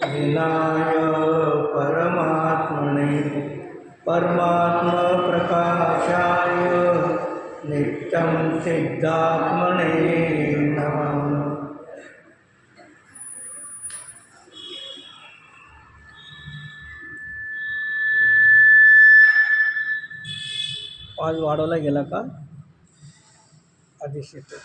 विनाय परमात्मने परमात्मप्रकाशाय नित्यं सिद्धात्मने नमः। आज वाढवला गेला का? आदेश येतो.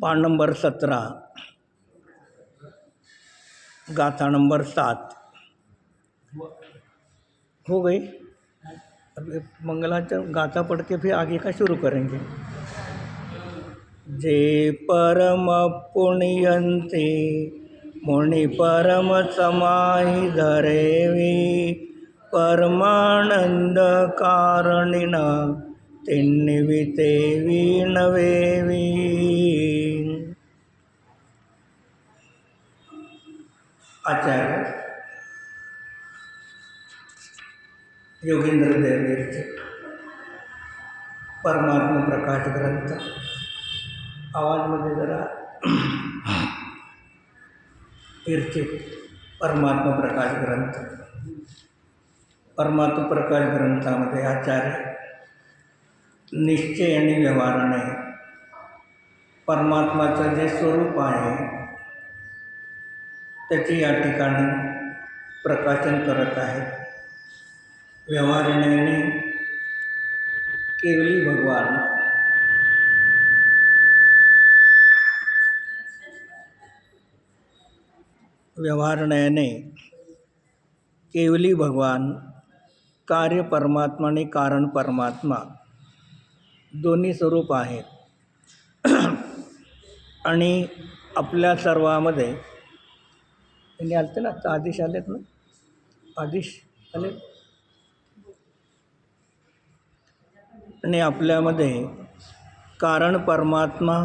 पान नंबर 17, गाथा नंबर 7 हो गई। अब मंगलाचरण गाथा पढ़ के फिर आगे का शुरू करेंगे। जे परम पुण्यंते मुनि परम समाहि धरेवी परमानंद कारणिन तिन्निवितेवी नवेवी। आचार्य योगेंद्र देवचे परमात्मा प्रकाश ग्रंथ। आवाजमध्ये जरा तीर्चे परमात्मा प्रकाश ग्रंथ। परमात्मा प्रकाश ग्रंथामध्ये आचार्य निश्चय आणि व्यवहाराने परमात्माचं जे स्वरूप आहे त्याचे या ठिकाणी प्रकाशन करत आहेत। व्यवहाराने केवली भगवान व्यवहारण्याने केवली भगवान कार्य परमात्मा आणि कारण परमात्मा दोन्ही स्वरूप आहेत। आणि आपल्या सर्वामध्ये त्यांनी आलते ना, आदेश आलेत ना, आदेश आले। आणि आपल्यामध्ये कारण परमात्मा